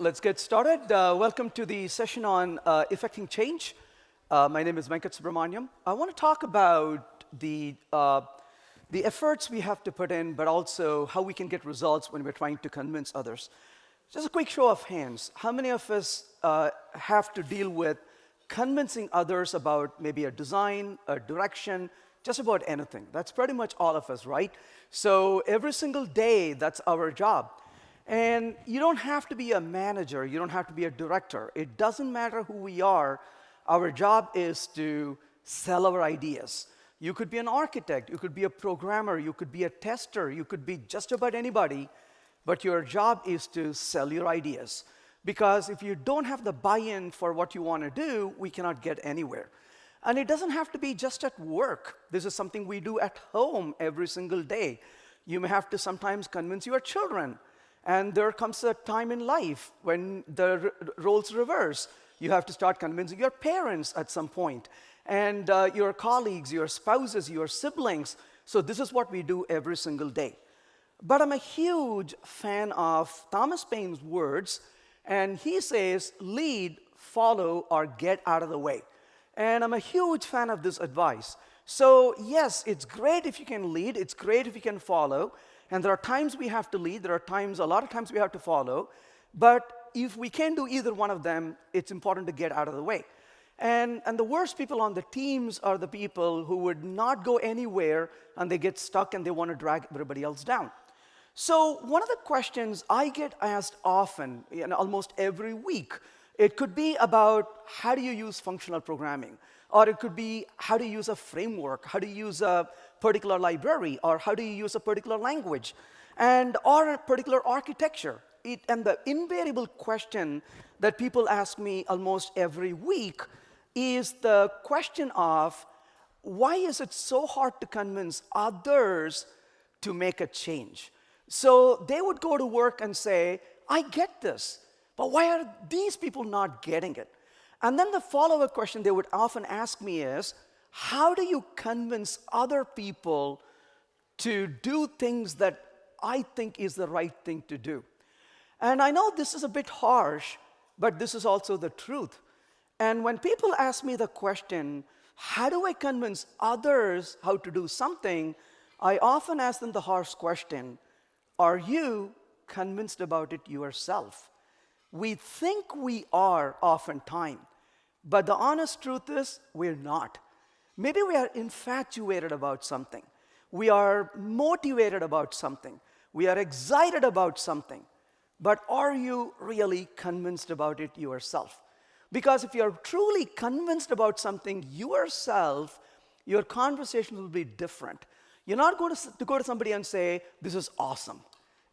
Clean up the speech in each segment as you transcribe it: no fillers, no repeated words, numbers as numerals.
let's get started. Welcome to the session on effecting change. My name is VENKAT SUBRAMANIAM. I want to talk about the efforts we have to put in, but also how we can get results when we're trying to convince others. Just a quick show of hands. How many of us have to deal with convincing others about maybe a design, a direction, just about anything? That's pretty much all of us, right? So every single day, that's our job. And you don't have to be a manager. You don't have to be a director. It doesn't matter who we are. Our job is to sell our ideas. You could be an architect. You could be a programmer. You could be a tester. You could be just about anybody. But your job is to sell your ideas. Because if you don't have the buy-in for what you want to do, we cannot get anywhere. And it doesn't have to be just at work. This is something we do at home every single day. You may have to sometimes convince your children. And there comes a time in life when the roles reverse. You have to start convincing your parents at some point, and your colleagues, your spouses, your siblings. So this is what we do every single day. But I'm a huge fan of Thomas Paine's words, and he says, lead, follow, or get out of the way. And I'm a huge fan of this advice. So yes, it's great if you can lead. It's great if you can follow. And there are times we have to lead. There are times, a lot of times we have to follow. But if we can't do either one of them, it's important to get out of the way. And the worst people on the teams are the people who would not go anywhere, and they get stuck and they want to drag everybody else down. So one of the questions I get asked often, almost every week, it could be about how do you use functional programming? Or it could be how do you use a framework? How do you use a particular library? Or how do you use a particular language? Or a particular architecture? And the invariable question that people ask me almost every week is the question of, why is it so hard to convince others to make a change? So they would go to work and say, I get this, but why are these people not getting it? And then the follow-up question they would often ask me is, how do you convince other people to do things that I think is the right thing to do? And I know this is a bit harsh, but this is also the truth. And when people ask me the question, how do I convince others how to do something, I often ask them the harsh question, are you convinced about it yourself? We think we are oftentimes, but the honest truth is we're not. Maybe we are infatuated about something. We are motivated about something. We are excited about something. But are you really convinced about it yourself? Because if you're truly convinced about something yourself, your conversation will be different. You're not going to go to somebody and say, this is awesome.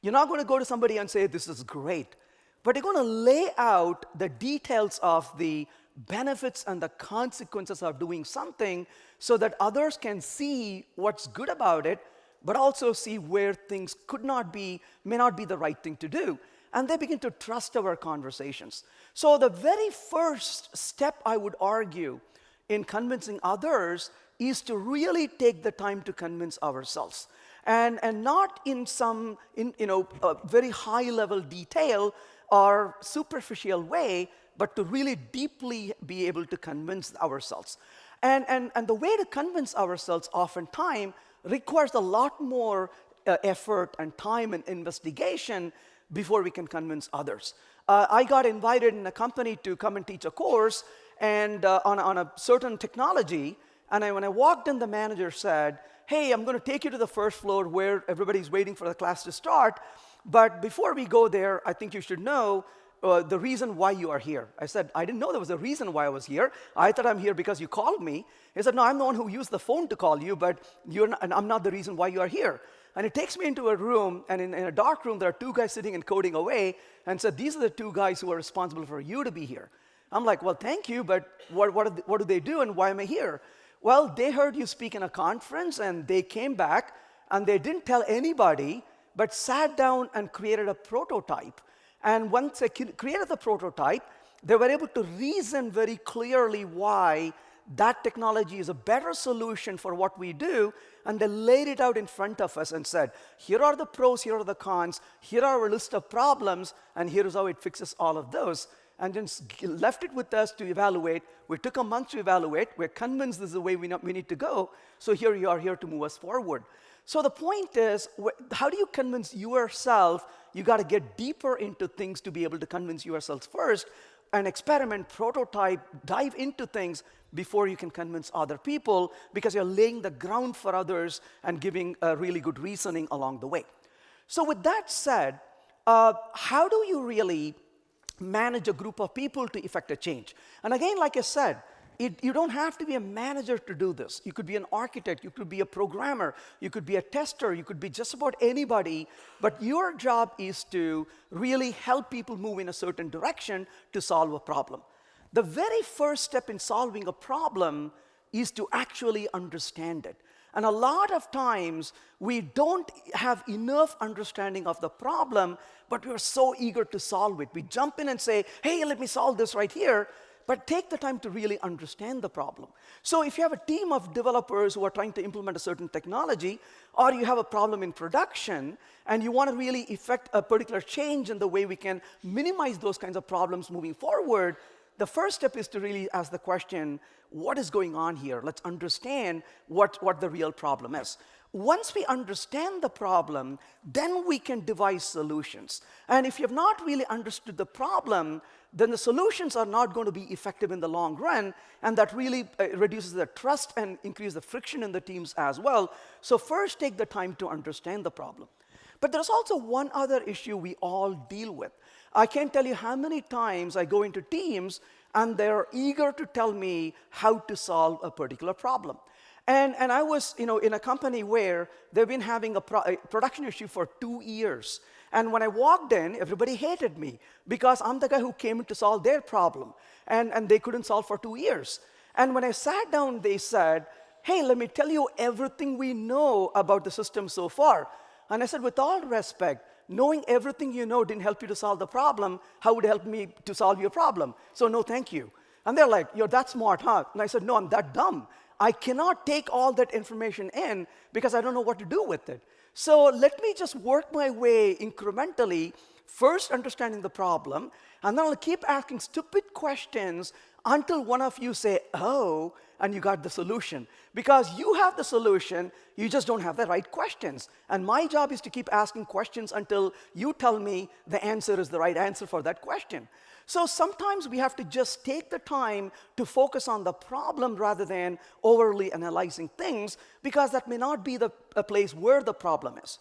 You're not going to go to somebody and say, this is great. But you're going to lay out the details of the benefits and the consequences of doing something so that others can see what's good about it, but also see where things may not be the right thing to do. And they begin to trust our conversations. So the very first step, I would argue, in convincing others is to really take the time to convince ourselves. And not in some very high-level detail or superficial way, but to really deeply be able to convince ourselves. And the way to convince ourselves oftentimes requires a lot more effort and time and investigation before we can convince others. I got invited in a company to come and teach a course and on a certain technology, and when I walked in, the manager said, hey, I'm going to take you to the first floor where everybody's waiting for the class to start, but before we go there, I think you should know the reason why you are here. I said, I didn't know there was a reason why I was here. I thought I'm here because you called me. He said, no, I'm the one who used the phone to call you, but I'm not the reason why you are here. And it takes me into a room, and in a dark room, there are two guys sitting and coding away, and said, these are the two guys who are responsible for you to be here. I'm like, well, thank you, but what do they do, and why am I here? Well, they heard you speak in a conference, and they came back, and they didn't tell anybody, but sat down and created a prototype. And once they created the prototype, they were able to reason very clearly why that technology is a better solution for what we do, and they laid it out in front of us and said, here are the pros, here are the cons, here are a list of problems, and here is how it fixes all of those. And then left it with us to evaluate. We took a month to evaluate. We're convinced this is the way we need to go. So here you are, here to move us forward. So the point is, how do you convince yourself? You got to get deeper into things to be able to convince yourselves first, and experiment, prototype, dive into things before you can convince other people, because you're laying the ground for others and giving a really good reasoning along the way. So with that said, how do you really manage a group of people to effect a change? And again, like I said, you don't have to be a manager to do this. You could be an architect, you could be a programmer, you could be a tester, you could be just about anybody, but your job is to really help people move in a certain direction to solve a problem. The very first step in solving a problem is to actually understand it. And a lot of times, we don't have enough understanding of the problem, but we're so eager to solve it. We jump in and say, hey, let me solve this right here. But take the time to really understand the problem. So if you have a team of developers who are trying to implement a certain technology, or you have a problem in production, and you want to really effect a particular change in the way we can minimize those kinds of problems moving forward, the first step is to really ask the question, what is going on here? Let's understand what the real problem is. Once we understand the problem, then we can devise solutions. And if you have not really understood the problem, then the solutions are not going to be effective in the long run, and that really reduces the trust and increases the friction in the teams as well. So first, take the time to understand the problem. But there's also one other issue we all deal with. I can't tell you how many times I go into teams, and they're eager to tell me how to solve a particular problem. And I was in a company where they've been having a production issue for 2 years. And when I walked in, everybody hated me because I'm the guy who came in to solve their problem. And they couldn't solve for 2 years. And when I sat down, they said, hey, let me tell you everything we know about the system so far. And I said, with all respect, knowing everything you know didn't help you to solve the problem. How would it help me to solve your problem? So no, thank you. And they're like, you're that smart, huh? And I said, no, I'm that dumb. I cannot take all that information in because I don't know what to do with it. So let me just work my way incrementally, first understanding the problem, and then I'll keep asking stupid questions until one of you say, oh, and you got the solution. Because you have the solution, you just don't have the right questions. And my job is to keep asking questions until you tell me the answer is the right answer for that question. So sometimes we have to just take the time to focus on the problem rather than overly analyzing things, because that may not be a place where the problem is.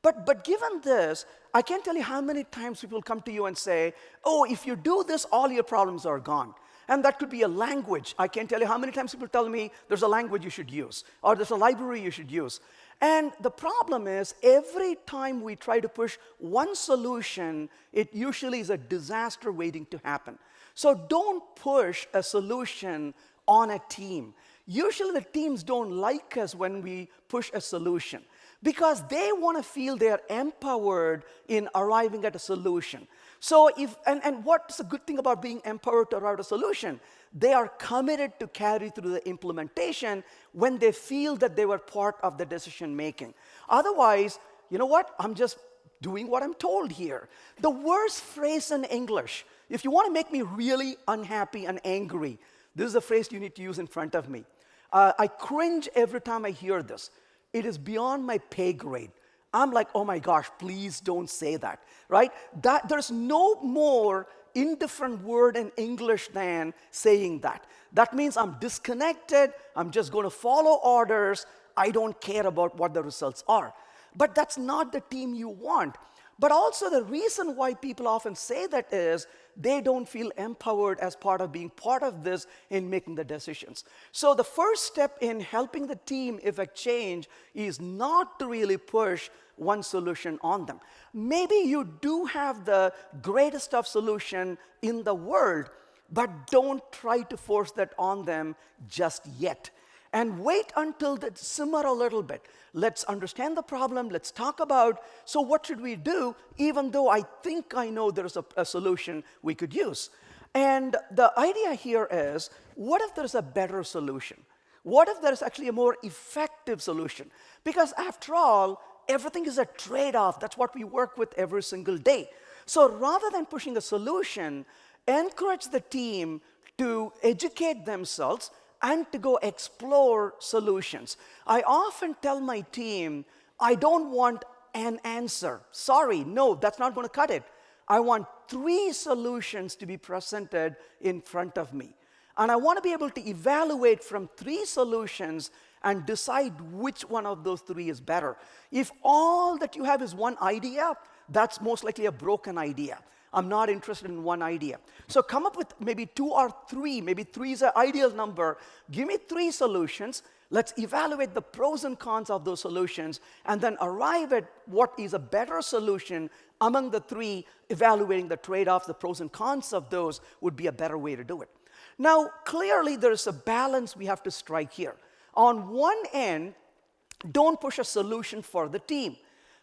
But given this, I can't tell you how many times people come to you and say, oh, if you do this, all your problems are gone. And that could be a language. I can't tell you how many times people tell me there's a language you should use, or there's a library you should use. And the problem is, every time we try to push one solution, it usually is a disaster waiting to happen. So don't push a solution on a team. Usually the teams don't like us when we push a solution, because they want to feel they're empowered in arriving at a solution. So and what's the good thing about being empowered to arrive at a solution? They are committed to carry through the implementation when they feel that they were part of the decision making. Otherwise, you know what? I'm just doing what I'm told here. The worst phrase in English, if you want to make me really unhappy and angry, this is a phrase you need to use in front of me. I cringe every time I hear this. It is beyond my pay grade. I'm like, oh my gosh, please don't say that, right? There's no more indifferent word in English than saying that. That means I'm disconnected, I'm just going to follow orders, I don't care about what the results are. But that's not the team you want. But also the reason why people often say that is they don't feel empowered as part of being part of this in making the decisions. So the first step in helping the team effect change is not to really push one solution on them. Maybe you do have the greatest of solution in the world, but don't try to force that on them just yet. And wait until they simmer a little bit. Let's understand the problem. Let's talk about, so what should we do, even though I think I know there's a solution we could use. And the idea here is, what if there's a better solution? What if there's actually a more effective solution? Because after all, everything is a trade-off. That's what we work with every single day. So rather than pushing a solution, encourage the team to educate themselves and to go explore solutions. I often tell my team, I don't want an answer. Sorry, no, that's not going to cut it. I want 3 solutions to be presented in front of me. And I want to be able to evaluate from 3 solutions and decide which one of those 3 is better. If all that you have is one idea, that's most likely a broken idea. I'm not interested in one idea. So come up with maybe 2 or 3. Maybe 3 is an ideal number. Give me 3 solutions. Let's evaluate the pros and cons of those solutions and then arrive at what is a better solution among the 3, evaluating the trade-offs, the pros and cons of those would be a better way to do it. Now, clearly there is a balance we have to strike here. On one end, don't push a solution for the team.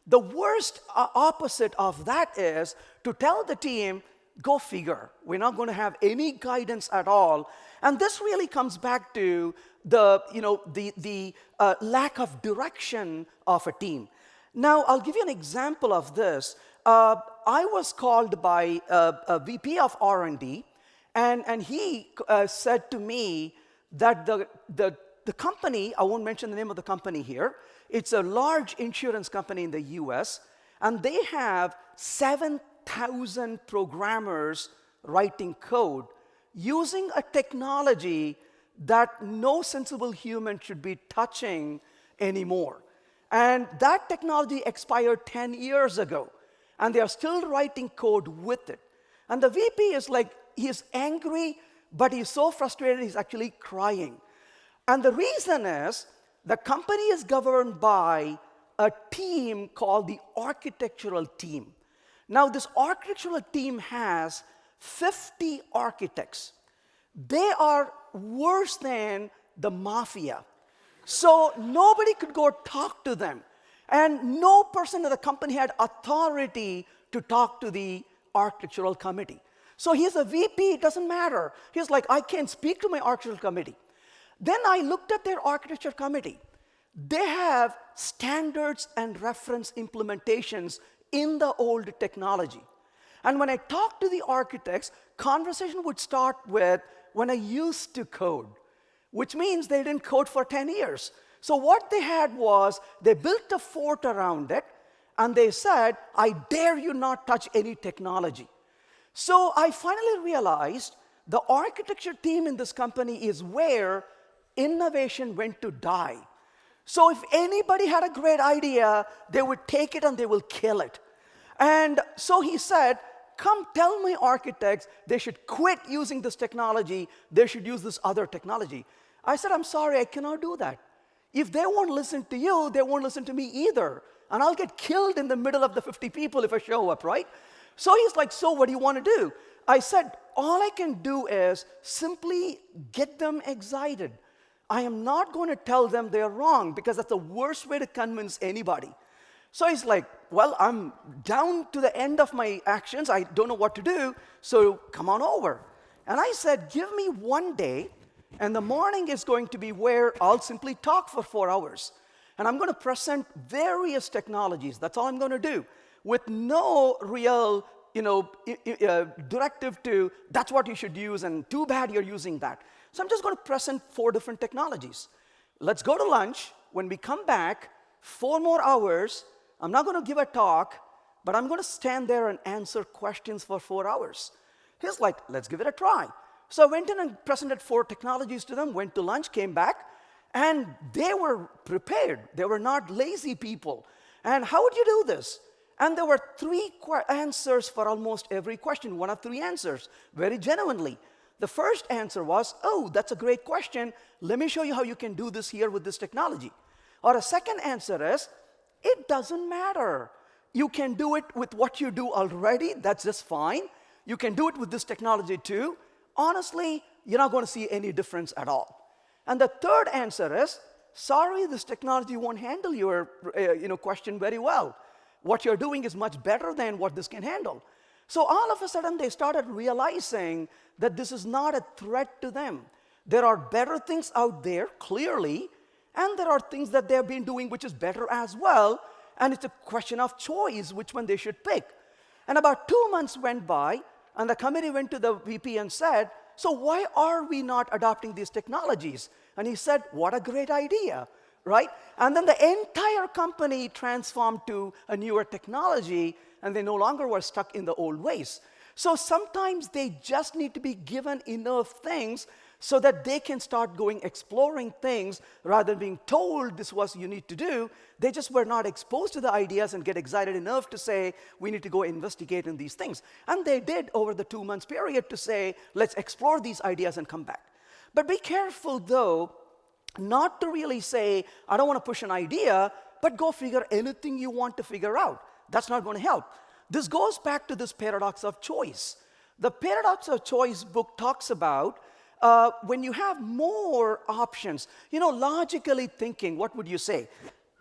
The worst opposite of that is to tell the team, go figure. We're not going to have any guidance at all. And this really comes back to the lack of direction of a team. Now, I'll give you an example of this. I was called by a VP of R&D, and he said to me that the company, I won't mention the name of the company here, it's a large insurance company in the US, and they have 7,000 programmers writing code using a technology that no sensible human should be touching anymore. And that technology expired 10 years ago, and they are still writing code with it. And the VP is like, he's angry, but he's so frustrated he's actually crying. And the reason is, the company is governed by a team called the architectural team. Now, this architectural team has 50 architects. They are worse than the mafia. So nobody could go talk to them. And no person in the company had authority to talk to the architectural committee. So he's a VP, it doesn't matter. He's like, I can't speak to my architectural committee. Then I looked at their architecture committee. They have standards and reference implementations in the old technology. And when I talked to the architects, conversation would start with, when I used to code, which means they didn't code for 10 years. So what they had was, they built a fort around it, and they said, I dare you not touch any technology. So I finally realized the architecture team in this company is where innovation went to die. So if anybody had a great idea, they would take it and they will kill it. And so he said, come tell my architects they should quit using this technology, they should use this other technology. I said, I'm sorry, I cannot do that. If they won't listen to you, they won't listen to me either. And I'll get killed in the middle of the 50 people if I show up, right? So he's like, so what do you want to do? I said, all I can do is simply get them excited. I am not going to tell them they're wrong, because that's the worst way to convince anybody. So he's like, well, I'm down to the end of my actions. I don't know what to do, so come on over. And I said, give me 1 day, and the morning is going to be where I'll simply talk for 4 hours. And I'm going to present various technologies. That's all I'm going to do, with no real directive to, that's what you should use, and too bad you're using that. So I'm just going to present 4 different technologies. Let's go to lunch. When we come back, 4 more hours, I'm not going to give a talk, but I'm going to stand there and answer questions for 4 hours. He's like, let's give it a try. So I went in and presented 4 technologies to them, went to lunch, came back, and they were prepared. They were not lazy people. And how would you do this? And there were 3 answers for almost every question, 1 of 3 answers, very genuinely. The first answer was, oh, that's a great question. Let me show you how you can do this here with this technology. Or a second answer is, it doesn't matter. You can do it with what you do already. That's just fine. You can do it with this technology too. Honestly, you're not going to see any difference at all. And the third answer is, sorry, this technology won't handle your question very well. What you're doing is much better than what this can handle. So all of a sudden, they started realizing that this is not a threat to them. There are better things out there, clearly, and there are things that they've been doing which is better as well, and it's a question of choice which one they should pick. And about 2 months went by, and the committee went to the VP and said, so why are we not adopting these technologies? And he said, what a great idea, right? And then the entire company transformed to a newer technology, and they no longer were stuck in the old ways. So sometimes they just need to be given enough things so that they can start going exploring things rather than being told this was you need to do. They just were not exposed to the ideas and get excited enough to say, we need to go investigate in these things. And they did over the 2 months period to say, let's explore these ideas and come back. But be careful, though, not to really say, I don't want to push an idea, but go figure anything you want to figure out. That's not going to help. This goes back to this paradox of choice. The paradox of choice book talks about when you have more options, logically thinking, what would you say?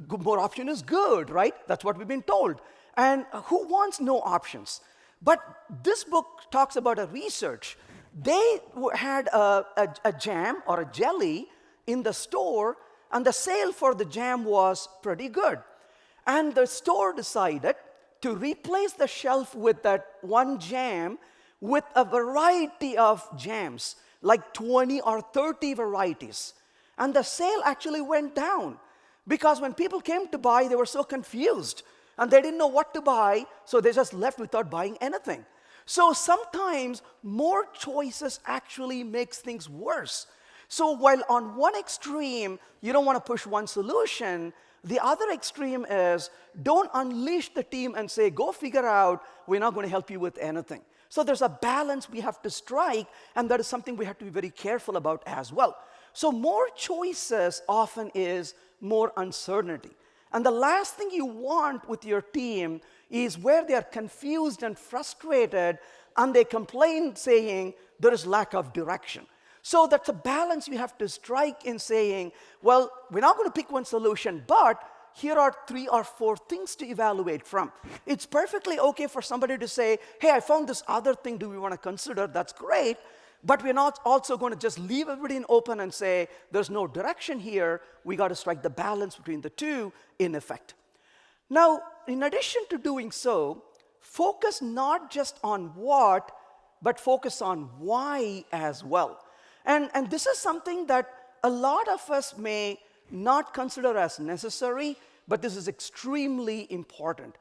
More option is good, right? That's what we've been told. And who wants no options? But this book talks about a research. They had a jam or a jelly in the store, and the sale for the jam was pretty good. And the store decided to replace the shelf with that one jam with a variety of jams, like 20 or 30 varieties. And the sale actually went down because when people came to buy, they were so confused and they didn't know what to buy, so they just left without buying anything. So sometimes more choices actually makes things worse. So while on one extreme, you don't want to push one solution, the other extreme is don't unleash the team and say, go figure out, we're not going to help you with anything. So there's a balance we have to strike, and that is something we have to be very careful about as well. So more choices often is more uncertainty. And the last thing you want with your team is where they are confused and frustrated, and they complain saying there is lack of direction. So that's a balance you have to strike in saying, well, we're not going to pick one solution, but here are 3 or 4 things to evaluate from. It's perfectly okay for somebody to say, hey, I found this other thing, do we want to consider? That's great. But we're not also going to just leave everything open and say, there's no direction here. We got to strike the balance between the two in effect. Now, in addition to doing so, focus not just on what, but focus on why as well. And this is something that a lot of us may not consider as necessary, but this is extremely important.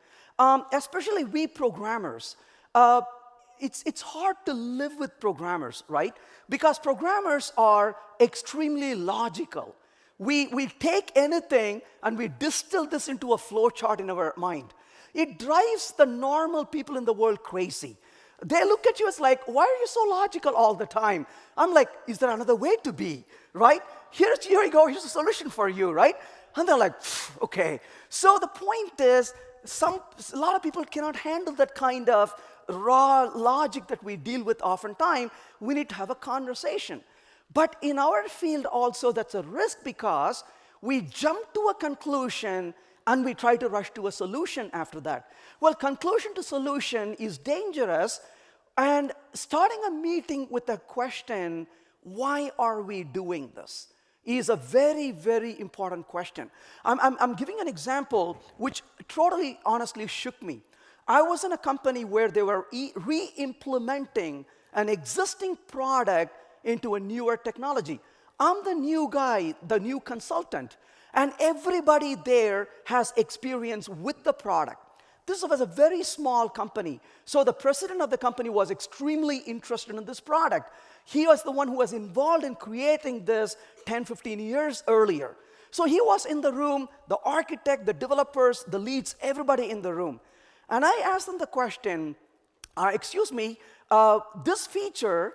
Especially we programmers. It's hard to live with programmers, right? Because programmers are extremely logical. We take anything and we distill this into a flow chart in our mind. It drives the normal people in the world crazy. They look at you as like, why are you so logical all the time? I'm like, is there another way to be, right? Here you go, here's a solution for you, right? And they're like, okay. So the point is, a lot of people cannot handle that kind of raw logic that we deal with oftentimes. We need to have a conversation. But in our field also, that's a risk because we jump to a conclusion and we try to rush to a solution after that. Well, conclusion to solution is dangerous, and starting a meeting with a question, why are we doing this, is a very, very important question. I'm giving an example which totally, honestly shook me. I was in a company where they were re-implementing an existing product into a newer technology. I'm the new guy, the new consultant, and everybody there has experience with the product. This was a very small company, so the president of the company was extremely interested in this product. He was the one who was involved in creating this 10, 15 years earlier. So he was in the room, the architect, the developers, the leads, everybody in the room. And I asked them the question, excuse me, this feature,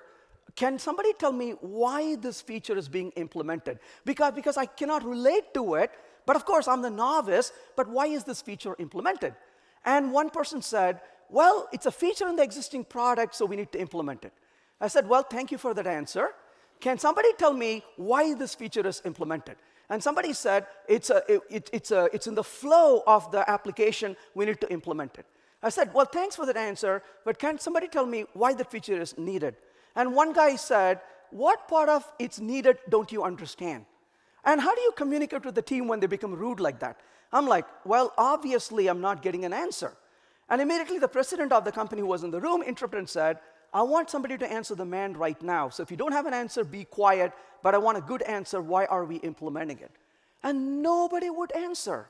can somebody tell me why this feature is being implemented? Because I cannot relate to it, but of course I'm the novice, but why is this feature implemented? And one person said, well, it's a feature in the existing product, so we need to implement it. I said, well, thank you for that answer. Can somebody tell me why this feature is implemented? And somebody said, it's in the flow of the application, we need to implement it. I said, well, thanks for that answer, but can somebody tell me why that feature is needed? And one guy said, what part of it's needed don't you understand? And how do you communicate with the team when they become rude like that? I'm like, well, obviously I'm not getting an answer. And immediately the president of the company who was in the room interrupted and said, I want somebody to answer the man right now. So if you don't have an answer, be quiet, but I want a good answer. Why are we implementing it? And nobody would answer.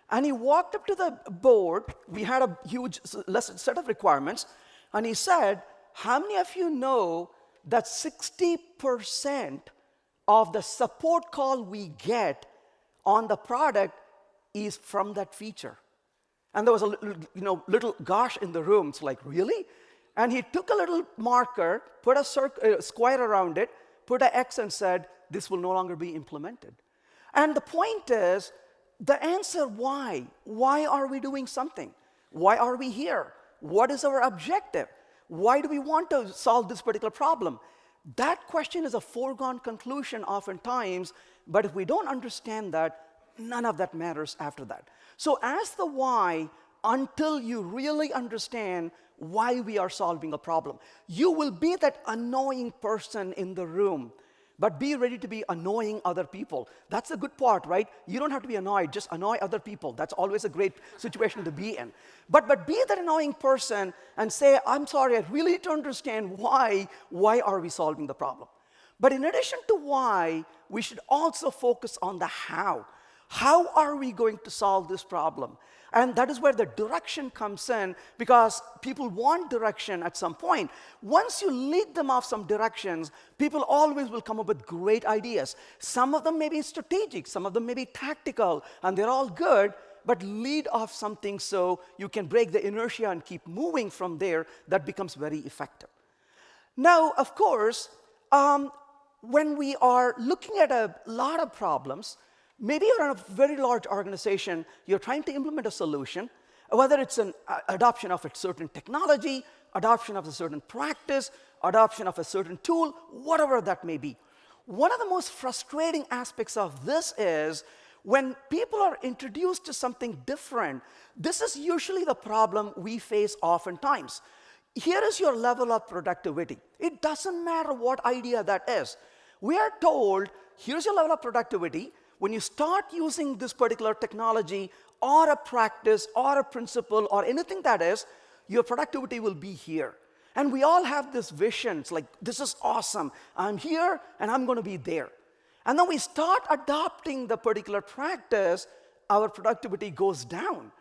And he walked up to the board. We had a huge set of requirements. And he said, how many of you know that 60% of the support call we get on the product is from that feature? And there was a little gosh in the room. It's like, really? And he took a little marker, put a square around it, put an X and said, this will no longer be implemented. And the point is, the answer why? Why are we doing something? Why are we here? What is our objective? Why do we want to solve this particular problem? That question is a foregone conclusion oftentimes, but if we don't understand that, none of that matters after that. So ask the why until you really understand why we are solving a problem. You will be that annoying person in the room, but be ready to be annoying other people. That's the good part, right? You don't have to be annoyed, just annoy other people. That's always a great situation to be in. But be that annoying person and say, I'm sorry, I really need to understand why are we solving the problem? But in addition to why, we should also focus on the how. How are we going to solve this problem? And that is where the direction comes in, because people want direction at some point. Once you lead them off some directions, people always will come up with great ideas. Some of them may be strategic, some of them may be tactical, and they're all good, but lead off something so you can break the inertia and keep moving from there. That becomes very effective. Now, of course, when we are looking at a lot of problems, maybe you're in a very large organization, you're trying to implement a solution, whether it's an adoption of a certain technology, adoption of a certain practice, adoption of a certain tool, whatever that may be. One of the most frustrating aspects of this is when people are introduced to something different. This is usually the problem we face oftentimes. Here is your level of productivity. It doesn't matter what idea that is. We are told, here's your level of productivity. When you start using this particular technology or a practice or a principle or anything that is, your productivity will be here. And we all have this vision. It's like, this is awesome. I'm here and I'm going to be there. And then we start adopting the particular practice, our productivity goes down.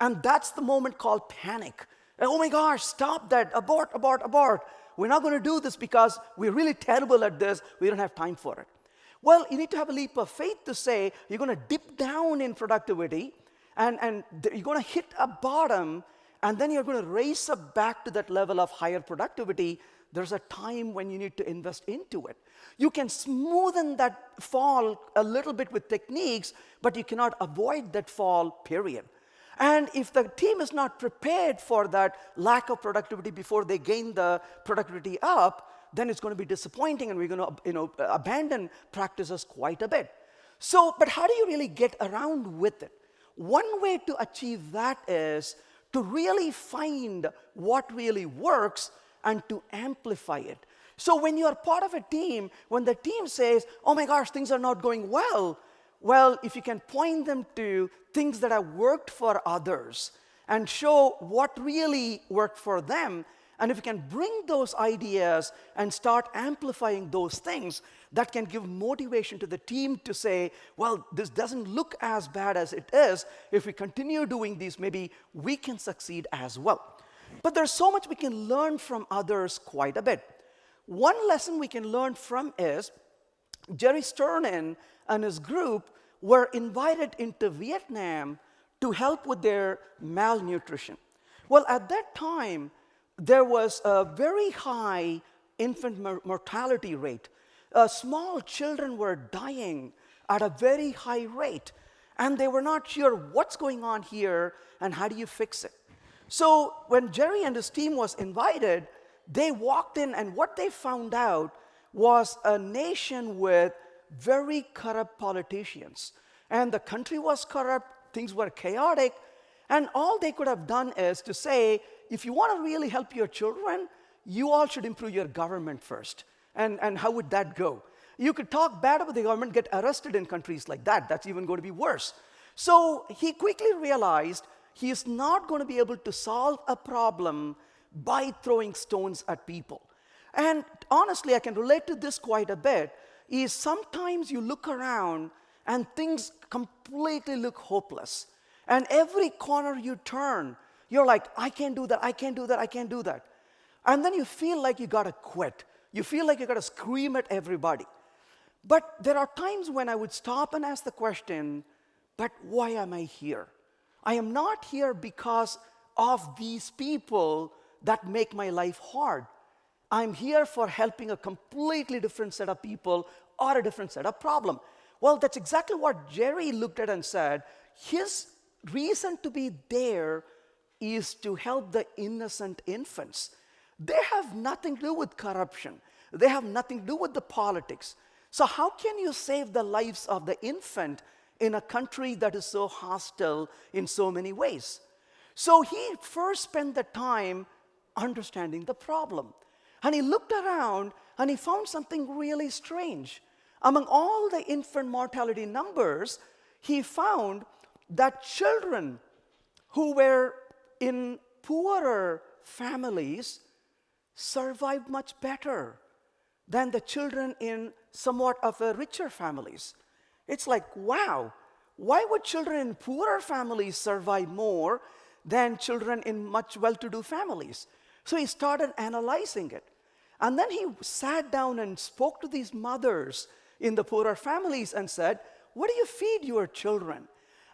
And that's the moment called panic. And, oh my gosh, stop that, abort, abort, abort. We're not going to do this because we're really terrible at this. We don't have time for it. Well, you need to have a leap of faith to say you're going to dip down in productivity and you're going to hit a bottom, and then you're going to raise up back to that level of higher productivity. There's a time when you need to invest into it. You can smoothen that fall a little bit with techniques, but you cannot avoid that fall, period. And if the team is not prepared for that lack of productivity before they gain the productivity up, then it's going to be disappointing, and we're going to abandon practices quite a bit. So, but how do you really get around with it? One way to achieve that is to really find what really works and to amplify it. So when you're part of a team, when the team says, oh my gosh, things are not going well, if you can point them to things that have worked for others and show what really worked for them, and if you can bring those ideas and start amplifying those things, that can give motivation to the team to say, well, this doesn't look as bad as it is. If we continue doing these, maybe we can succeed as well. But there's so much we can learn from others quite a bit. One lesson we can learn from is Jerry Sternin and his group were invited into Vietnam to help with their malnutrition. Well, at that time, there was a very high infant mortality rate. Small children were dying at a very high rate, and they were not sure what's going on here and how do you fix it. So when Jerry and his team was invited, they walked in, and what they found out was a nation with very corrupt politicians. And the country was corrupt, things were chaotic, And all they could have done is to say, if you want to really help your children, you all should improve your government first. And how would that go? You could talk bad about the government, get arrested in countries like that. That's even going to be worse. So he quickly realized he is not going to be able to solve a problem by throwing stones at people. And honestly, I can relate to this quite a bit, is sometimes you look around and things completely look hopeless. And every corner you turn, you're like, I can't do that, I can't do that, I can't do that. And then you feel like you gotta quit. You feel like you gotta scream at everybody. But there are times when I would stop and ask the question, but why am I here? I am not here because of these people that make my life hard. I'm here for helping a completely different set of people or a different set of problem. Well, that's exactly what Jerry looked at and said. His reason to be there is to help the innocent infants. They have nothing to do with corruption. They have nothing to do with the politics. So how can you save the lives of the infant in a country that is so hostile in so many ways? So he first spent the time understanding the problem. And he looked around and he found something really strange. Among all the infant mortality numbers, he found that children who were in poorer families survived much better than the children in somewhat of a richer families. It's like, wow, why would children in poorer families survive more than children in much well-to-do families? So he started analyzing it. And then he sat down and spoke to these mothers in the poorer families and said, what do you feed your children?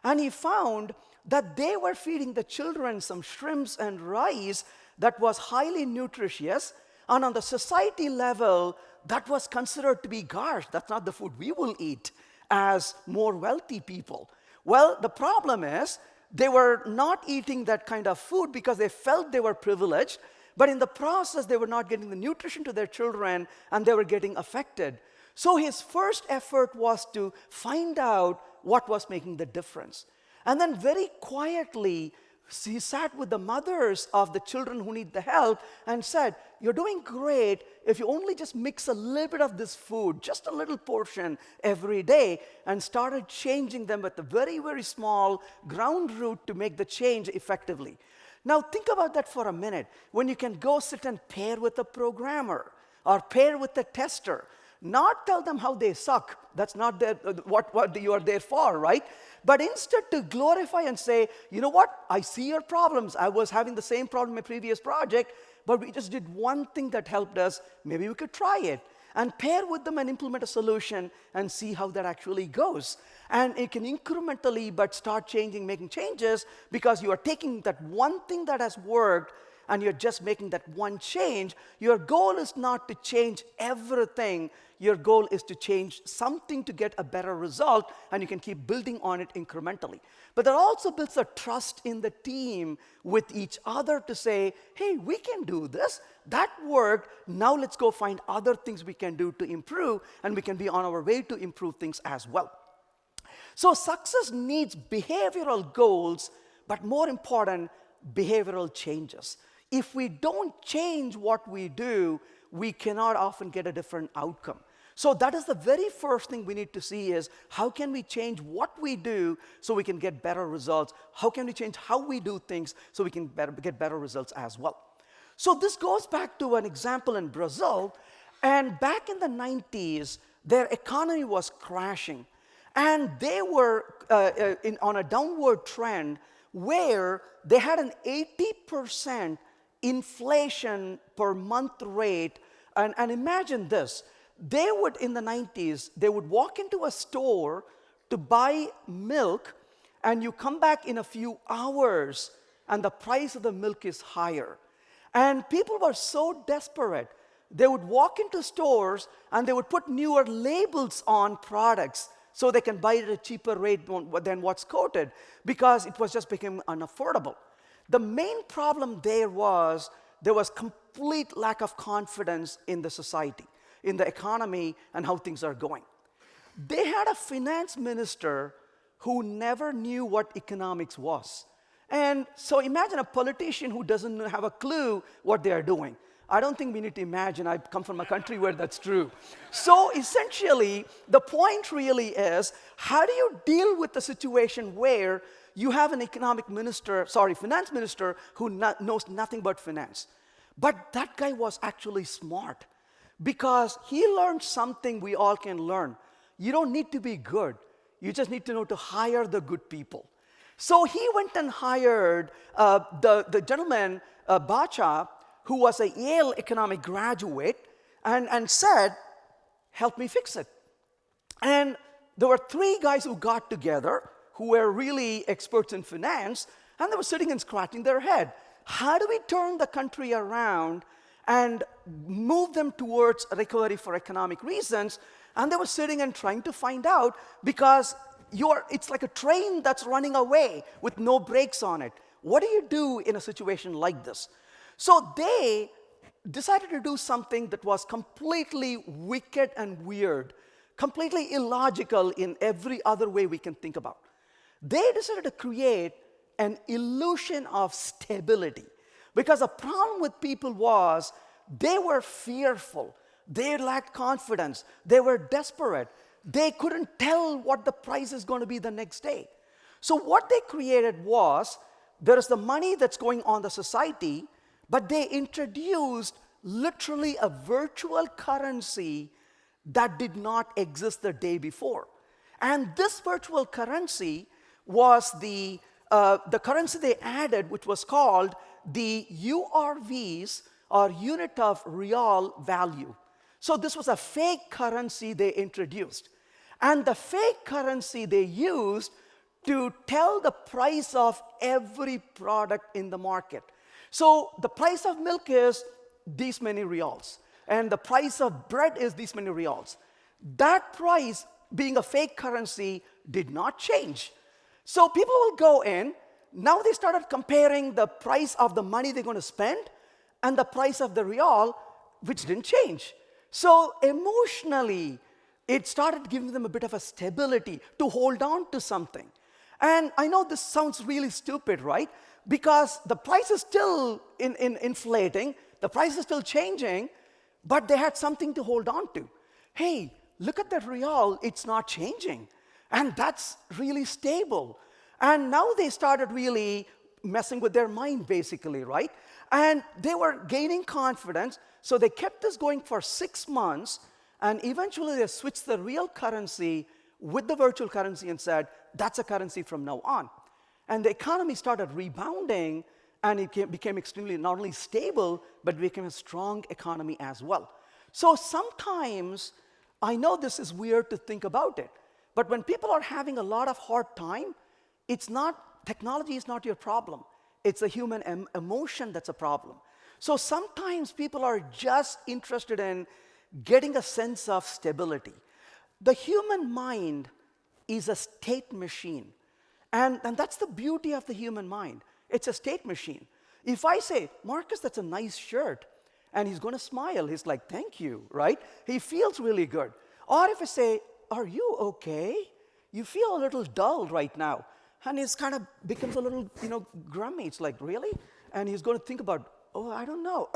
And he found that they were feeding the children some shrimps and rice that was highly nutritious, and on the society level, that was considered to be, gosh, that's not the food we will eat as more wealthy people. Well, the problem is they were not eating that kind of food because they felt they were privileged, but in the process, they were not getting the nutrition to their children, and they were getting affected. So his first effort was to find out what was making the difference. And then very quietly, he sat with the mothers of the children who need the help and said, you're doing great if you only just mix a little bit of this food, just a little portion every day, and started changing them with a very, very small ground root to make the change effectively. Now think about that for a minute. When you can go sit and pair with a programmer or pair with a tester, not tell them how they suck. That's not what you are there for, right? But instead to glorify and say, you know what? I see your problems. I was having the same problem in my previous project, but we just did one thing that helped us. Maybe we could try it. And pair with them and implement a solution and see how that actually goes. And it can incrementally but start changing, making changes, because you are taking that one thing that has worked and you're just making that one change. Your goal is not to change everything. Your goal is to change something to get a better result, and you can keep building on it incrementally. But that also builds a trust in the team with each other to say, hey, we can do this. That worked. Now let's go find other things we can do to improve, and we can be on our way to improve things as well. So success needs behavioral goals, but more important, behavioral changes. If we don't change what we do, we cannot often get a different outcome. So that is the very first thing we need to see is how can we change what we do so we can get better results? How can we change how we do things so we can get better results as well? So this goes back to an example in Brazil. And back in the 90s, their economy was crashing. And they were on a downward trend where they had an 80% inflation per month rate. And imagine this. They would, in the 90s, they would walk into a store to buy milk, and you come back in a few hours, and the price of the milk is higher. And people were so desperate, they would walk into stores, and they would put newer labels on products so they can buy it at a cheaper rate than what's quoted, because it was just becoming unaffordable. The main problem there was complete lack of confidence in the society, in the economy, and how things are going. They had a finance minister who never knew what economics was. And so imagine a politician who doesn't have a clue what they are doing. I don't think we need to imagine. I come from a country where that's true. So essentially, the point really is, how do you deal with the situation where you have an finance minister who knows nothing but finance? But that guy was actually smart because he learned something we all can learn. You don't need to be good. You just need to know to hire the good people. So he went and hired the gentleman, Bacha, who was a Yale economic graduate, and said, help me fix it. And there were 3 guys who got together who were really experts in finance, and they were sitting and scratching their head. How do we turn the country around and move them towards recovery for economic reasons? And they were sitting and trying to find out, because it's like a train that's running away with no brakes on it. What do you do in a situation like this? So they decided to do something that was completely wicked and weird, completely illogical in every other way we can think about. They decided to create an illusion of stability, because the problem with people was they were fearful, they lacked confidence, they were desperate, they couldn't tell what the price is going to be the next day. So what they created was, there is the money that's going on the society, but they introduced literally a virtual currency that did not exist the day before. And this virtual currency was the currency they added, which was called the URVs, or unit of real value. So this was a fake currency they introduced. And the fake currency they used to tell the price of every product in the market. So the price of milk is these many reals, and the price of bread is these many reals. That price, being a fake currency, did not change. So people will go in. Now they started comparing the price of the money they're going to spend and the price of the real, which didn't change. So emotionally, it started giving them a bit of a stability to hold on to something. And I know this sounds really stupid, right? Because the price is still inflating, the price is still changing, but they had something to hold on to. Hey, look at that real, it's not changing. And that's really stable. And now they started really messing with their mind, basically, right? And they were gaining confidence, so they kept this going for 6 months, and eventually they switched the real currency with the virtual currency and said, that's a currency from now on. And the economy started rebounding, and it became extremely not only stable, but became a strong economy as well. So sometimes, I know this is weird to think about it, but when people are having a lot of hard time, technology is not your problem. It's the human emotion that's a problem. So sometimes people are just interested in getting a sense of stability. The human mind is a state machine. And that's the beauty of the human mind. It's a state machine. If I say, Marcus, that's a nice shirt, and he's going to smile, he's like, thank you, right? He feels really good. Or if I say, are you okay? You feel a little dull right now. And he's kind of becomes a little, grummy. It's like, really? And he's going to think about, oh, I don't know.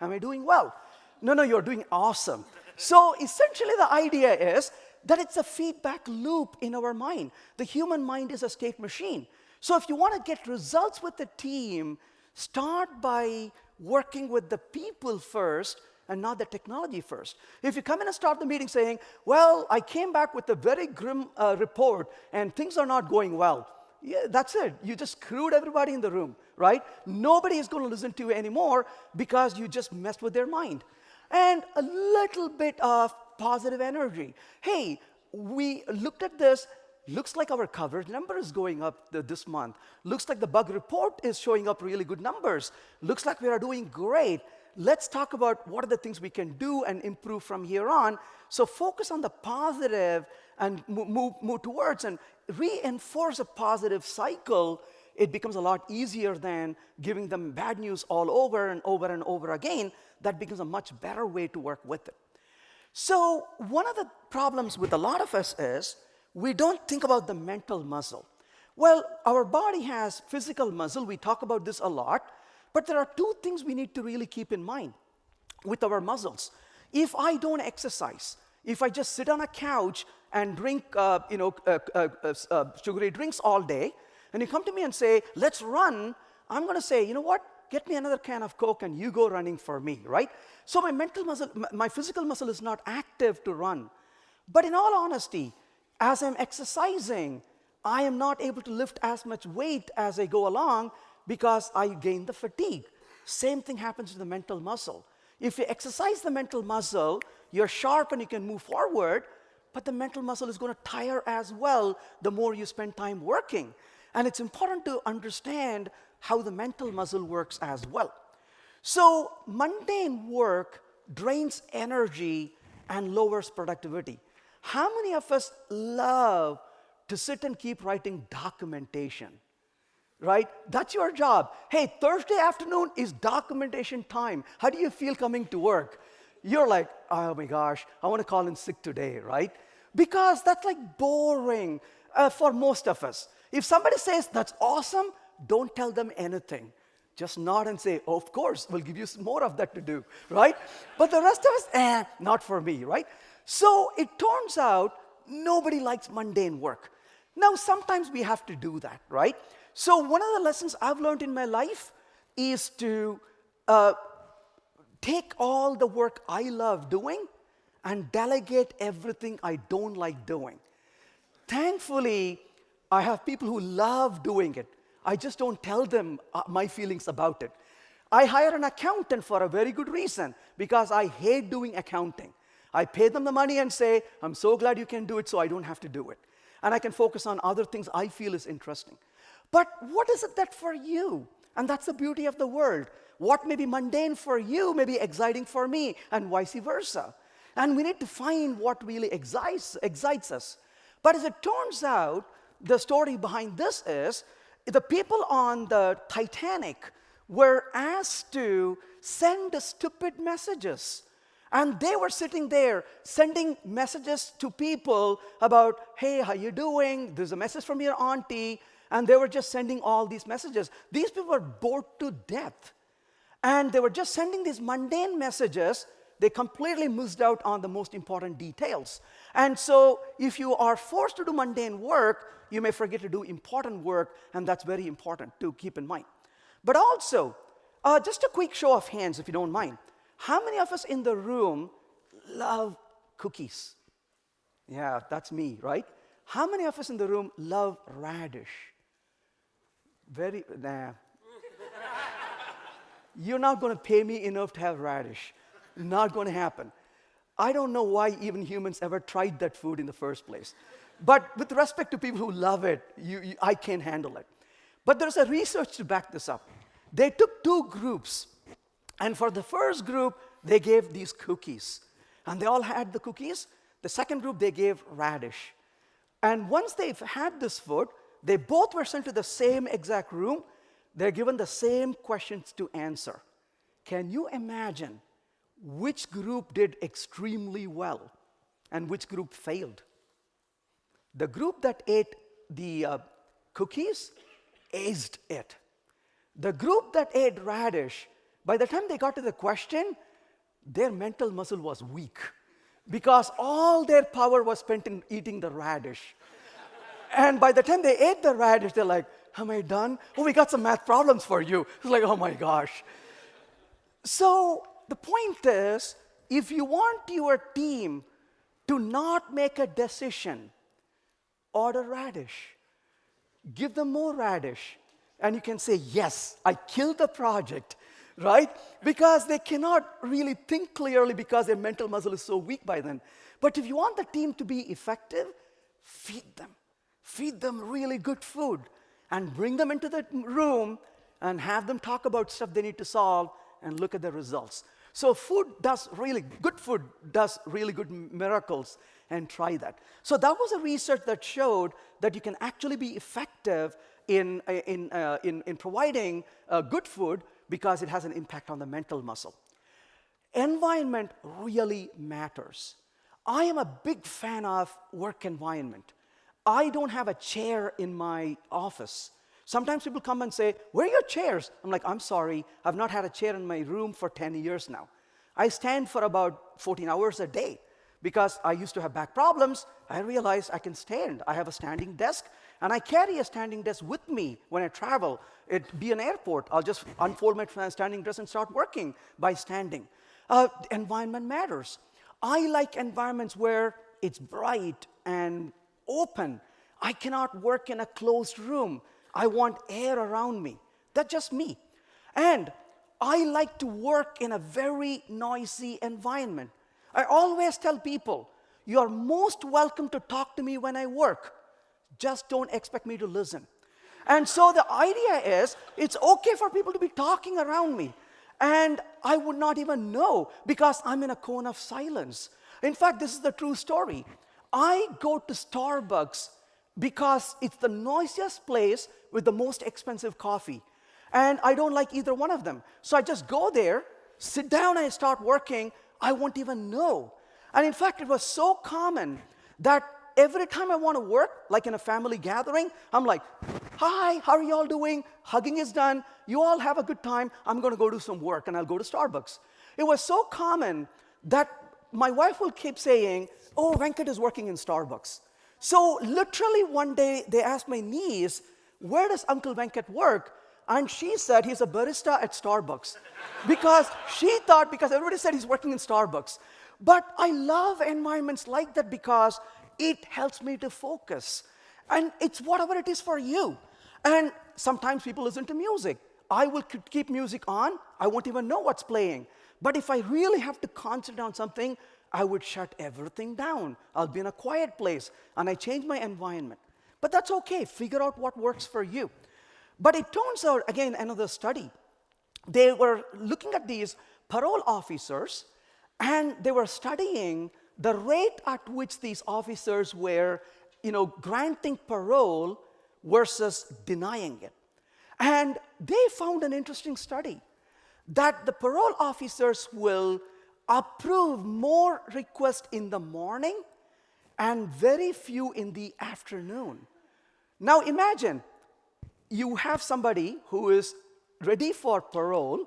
Am I doing well? No, you're doing awesome. So essentially the idea is that it's a feedback loop in our mind. The human mind is a state machine. So if you want to get results with the team, start by working with the people first and not the technology first. If you come in and start the meeting saying, well, I came back with a very grim report and things are not going well. Yeah, that's it. You just screwed everybody in the room, right? Nobody is going to listen to you anymore because you just messed with their mind. And a little bit of positive energy. Hey, we looked at this. Looks like our coverage number is going up this month. Looks like the bug report is showing up really good numbers. Looks like we are doing great. Let's talk about what are the things we can do and improve from here on. So focus on the positive and move towards and reinforce a positive cycle. It becomes a lot easier than giving them bad news all over and over and over again. That becomes a much better way to work with it. So one of the problems with a lot of us is we don't think about the mental muscle. Well, our body has physical muscle. We talk about this a lot. But there are two things we need to really keep in mind with our muscles. If I don't exercise, if I just sit on a couch and drink sugary drinks all day, and you come to me and say, let's run, I'm going to say, you know what? Get me another can of Coke and you go running for me, right? So my mental muscle, my physical muscle is not active to run. But in all honesty, as I'm exercising, I am not able to lift as much weight as I go along because I gain the fatigue. Same thing happens to the mental muscle. If you exercise the mental muscle, you're sharp and you can move forward, but the mental muscle is going to tire as well the more you spend time working. And it's important to understand how the mental muscle works as well. So mundane work drains energy and lowers productivity. How many of us love to sit and keep writing documentation? Right? That's your job. Hey, Thursday afternoon is documentation time. How do you feel coming to work? You're like, oh my gosh, I want to call in sick today, right? Because that's like boring for most of us. If somebody says, that's awesome, don't tell them anything. Just nod and say, oh, of course, we'll give you some more of that to do, right? But the rest of us, not for me, right? So it turns out nobody likes mundane work. Now, sometimes we have to do that, right? So one of the lessons I've learned in my life is to take all the work I love doing and delegate everything I don't like doing. Thankfully, I have people who love doing it. I just don't tell them my feelings about it. I hire an accountant for a very good reason, because I hate doing accounting. I pay them the money and say, I'm so glad you can do it so I don't have to do it. And I can focus on other things I feel is interesting. But what is it that for you? And that's the beauty of the world. What may be mundane for you may be exciting for me, and vice versa. And we need to find what really excites us. But as it turns out, the story behind this is the people on the Titanic were asked to send stupid messages. And they were sitting there sending messages to people about, hey, how you doing? There's a message from your auntie. And they were just sending all these messages. These people were bored to death. And they were just sending these mundane messages. They completely missed out on the most important details. And so if you are forced to do mundane work, you may forget to do important work, and that's very important to keep in mind. But also, just a quick show of hands, if you don't mind. How many of us in the room love cookies? Yeah, that's me, right? How many of us in the room love radish? Nah. You're not going to pay me enough to have radish. Not going to happen. I don't know why even humans ever tried that food in the first place. But with respect to people who love it, I can't handle it. But there's a research to back this up. They took two groups. And for the first group, they gave these cookies. And they all had the cookies. The second group, they gave radish. And once they've had this food, they both were sent to the same exact room. They're given the same questions to answer. Can you imagine which group did extremely well and which group failed? The group that ate the cookies aced it. The group that ate radish, by the time they got to the question, their mental muscle was weak because all their power was spent in eating the radish. And by the time they ate the radish, they're like, am I done? Oh, we got some math problems for you. It's like, oh my gosh. So the point is, if you want your team to not make a decision, order radish. Give them more radish. And you can say, yes, I killed the project, right? Because they cannot really think clearly because their mental muscle is so weak by then. But if you want the team to be effective, feed them. Feed them really good food and bring them into the room and have them talk about stuff they need to solve and look at the results. So good food does really good miracles, and try that. So that was a research that showed that you can actually be effective in providing good food because it has an impact on the mental muscle. Environment really matters. I am a big fan of work environment. I don't have a chair in my office. Sometimes people come and say, where are your chairs? I'm like, I'm sorry, I've not had a chair in my room for 10 years now. I stand for about 14 hours a day because I used to have back problems. I realized I can stand. I have a standing desk, and I carry a standing desk with me when I travel. It be an airport, I'll just unfold my standing desk and start working by standing. Environment matters. I like environments where it's bright and open. I cannot work in a closed room. I want air around me. That's just me. And I like to work in a very noisy environment. I always tell people, you're most welcome to talk to me when I work. Just don't expect me to listen. And so the idea is, it's okay for people to be talking around me. And I would not even know because I'm in a cone of silence. In fact, this is the true story. I go to Starbucks because it's the noisiest place with the most expensive coffee. And I don't like either one of them. So I just go there, sit down, and I start working. I won't even know. And in fact, it was so common that every time I want to work, like in a family gathering, I'm like, hi, how are you all doing? Hugging is done. You all have a good time. I'm going to go do some work, and I'll go to Starbucks. It was so common that my wife will keep saying, oh, Venkat is working in Starbucks. So literally one day, they asked my niece, where does Uncle Venkat work? And she said he's a barista at Starbucks. Because she thought, because everybody said he's working in Starbucks. But I love environments like that because it helps me to focus. And it's whatever it is for you. And sometimes people listen to music. I will keep music on. I won't even know what's playing. But if I really have to concentrate on something, I would shut everything down. I'll be in a quiet place, and I change my environment. But that's okay. Figure out what works for you. But it turns out, again, another study, they were looking at these parole officers, and they were studying the rate at which these officers were, granting parole versus denying it. And they found an interesting study that the parole officers will approve more requests in the morning and very few in the afternoon. Now imagine, you have somebody who is ready for parole,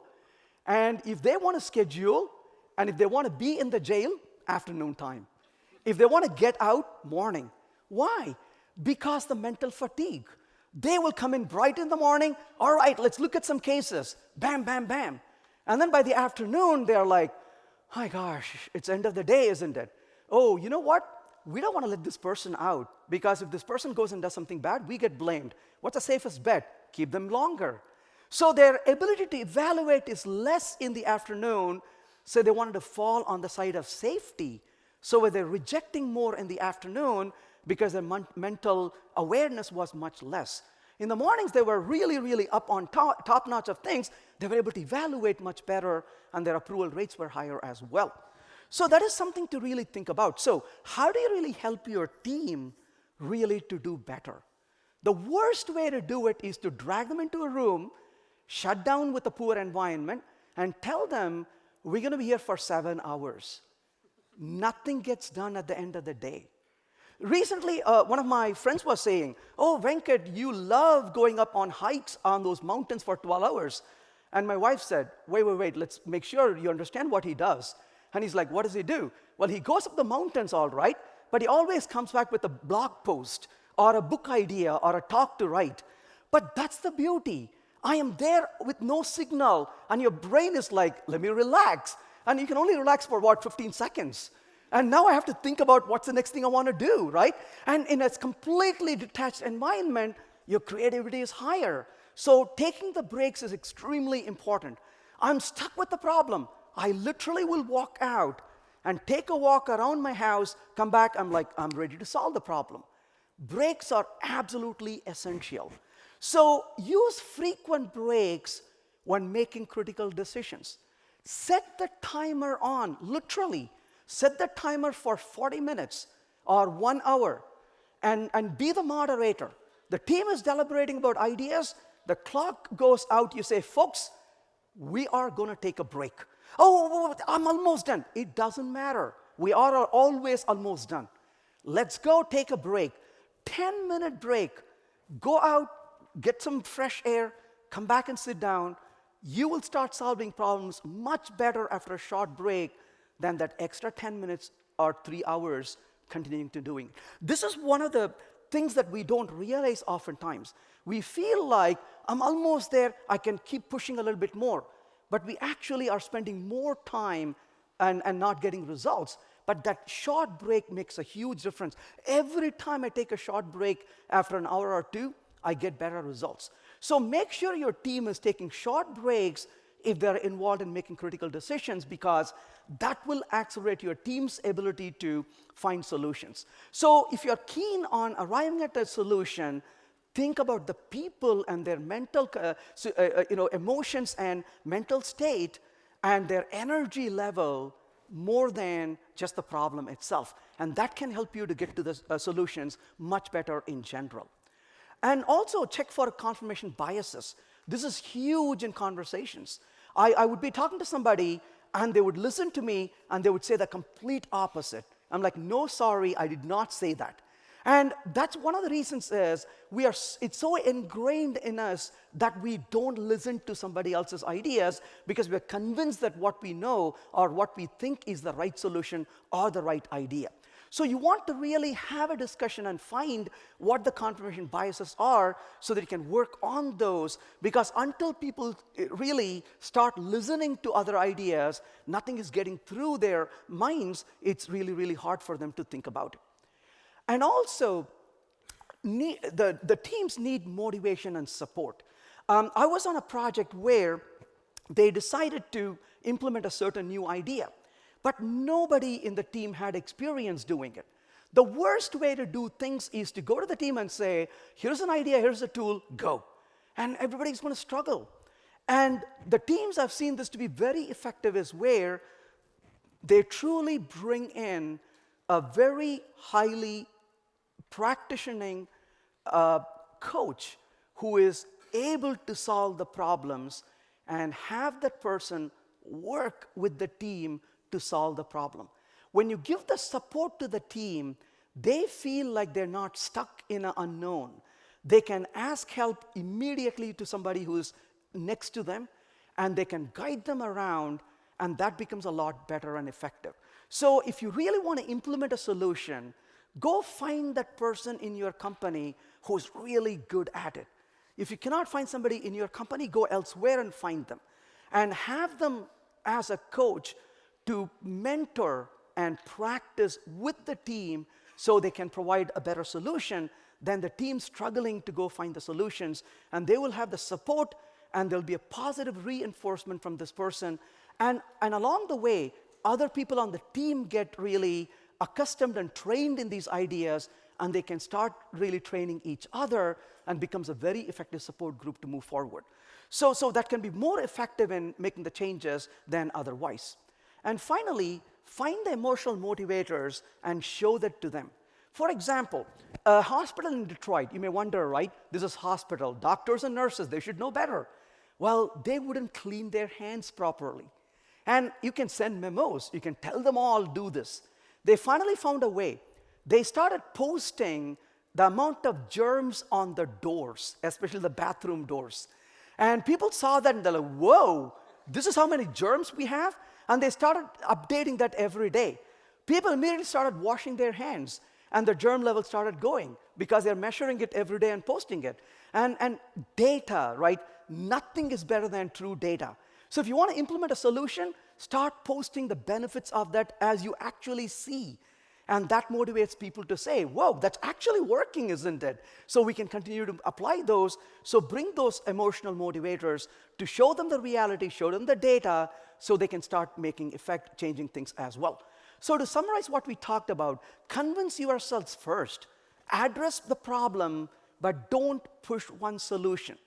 and if they want to schedule, and if they want to be in the jail, afternoon time. If they want to get out, morning. Why? Because the mental fatigue. They will come in bright in the morning, all right, let's look at some cases, bam, bam, bam. And then by the afternoon, they're like, my gosh, it's end of the day, isn't it? Oh, you know what? We don't want to let this person out, because if this person goes and does something bad, we get blamed. What's the safest bet? Keep them longer. So their ability to evaluate is less in the afternoon, so they wanted to fall on the side of safety. So they're rejecting more in the afternoon because their mental awareness was much less. In the mornings, they were really, really up on top notch of things. They were able to evaluate much better, and their approval rates were higher as well. So that is something to really think about. So how do you really help your team really to do better? The worst way to do it is to drag them into a room, shut down with a poor environment, and tell them, we're going to be here for 7 hours. Nothing gets done at the end of the day. Recently, one of my friends was saying, oh, Venkat, you love going up on hikes on those mountains for 12 hours. And my wife said, wait, let's make sure you understand what he does. And he's like, what does he do? Well, he goes up the mountains, all right, but he always comes back with a blog post or a book idea or a talk to write. But that's the beauty. I am there with no signal, and your brain is like, let me relax. And you can only relax for, 15 seconds. And now I have to think about what's the next thing I want to do, right? And in a completely detached environment, your creativity is higher. So taking the breaks is extremely important. I'm stuck with the problem. I literally will walk out and take a walk around my house, come back, I'm ready to solve the problem. Breaks are absolutely essential. So use frequent breaks when making critical decisions. Set the timer on, literally. Set the timer for 40 minutes or 1 hour and be the moderator. The team is deliberating about ideas. The clock goes out. You say, folks, we are going to take a break. Oh, I'm almost done. It doesn't matter. We are always almost done. Let's go take a break. 10-minute break. Go out, get some fresh air, come back and sit down. You will start solving problems much better after a short break than that extra 10 minutes or 3 hours continuing to doing. This is one of the things that we don't realize oftentimes. We feel like, I'm almost there, I can keep pushing a little bit more. But we actually are spending more time and not getting results. But that short break makes a huge difference. Every time I take a short break after an hour or two, I get better results. So make sure your team is taking short breaks if they're involved in making critical decisions, because that will accelerate your team's ability to find solutions. So if you're keen on arriving at a solution, think about the people and their mental, emotions and mental state and their energy level more than just the problem itself. And that can help you to get to the solutions much better in general. And also check for confirmation biases. This is huge in conversations. I would be talking to somebody and they would listen to me and they would say the complete opposite. I'm like, no, sorry, I did not say that. And that's one of the reasons is it's so ingrained in us that we don't listen to somebody else's ideas because we're convinced that what we know or what we think is the right solution or the right idea. So you want to really have a discussion and find what the confirmation biases are so that you can work on those, because until people really start listening to other ideas, nothing is getting through their minds, it's really, really hard for them to think about it. And also, the teams need motivation and support. I was on a project where they decided to implement a certain new idea, but nobody in the team had experience doing it. The worst way to do things is to go to the team and say, here's an idea, here's a tool, go. And everybody's going to struggle. And the teams I've seen this to be very effective is where they truly bring in a very highly practicing coach who is able to solve the problems and have that person work with the team to solve the problem. When you give the support to the team, they feel like they're not stuck in an unknown. They can ask help immediately to somebody who's next to them, and they can guide them around, and that becomes a lot better and effective. So if you really want to implement a solution, go find that person in your company who's really good at it. If you cannot find somebody in your company, go elsewhere and find them. And have them as a coach to mentor and practice with the team so they can provide a better solution than the team struggling to go find the solutions. And they will have the support, and there'll be a positive reinforcement from this person. And along the way, other people on the team get really accustomed and trained in these ideas, and they can start really training each other and becomes a very effective support group to move forward. So that can be more effective in making the changes than otherwise. And finally, find the emotional motivators and show that to them. For example, a hospital in Detroit, you may wonder, right? This is hospital. Doctors and nurses, they should know better. Well, they wouldn't clean their hands properly. And you can send memos. You can tell them all, do this. They finally found a way. They started posting the amount of germs on the doors, especially the bathroom doors. And people saw that and they're like, whoa, this is how many germs we have? And they started updating that every day. People immediately started washing their hands, and the germ level started going because they're measuring it every day and posting it. And data, right? Nothing is better than true data. So if you want to implement a solution, start posting the benefits of that as you actually see. And that motivates people to say, whoa, that's actually working, isn't it? So we can continue to apply those. So bring those emotional motivators to show them the reality, show them the data, so they can start making effect, changing things as well. So to summarize what we talked about, convince yourselves first. Address the problem, but don't push one solution.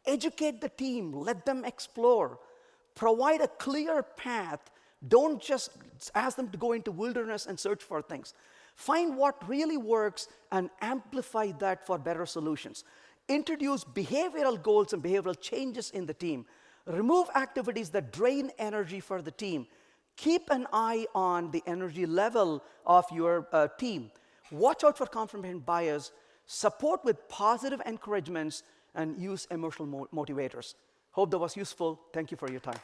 Educate the team, let them explore. Provide a clear path. Don't just ask them to go into wilderness and search for things. Find what really works and amplify that for better solutions. Introduce behavioral goals and behavioral changes in the team. Remove activities that drain energy for the team. Keep an eye on the energy level of your team. Watch out for confirmation bias. support with positive encouragements, and use emotional motivators. Hope that was useful. Thank you for your time.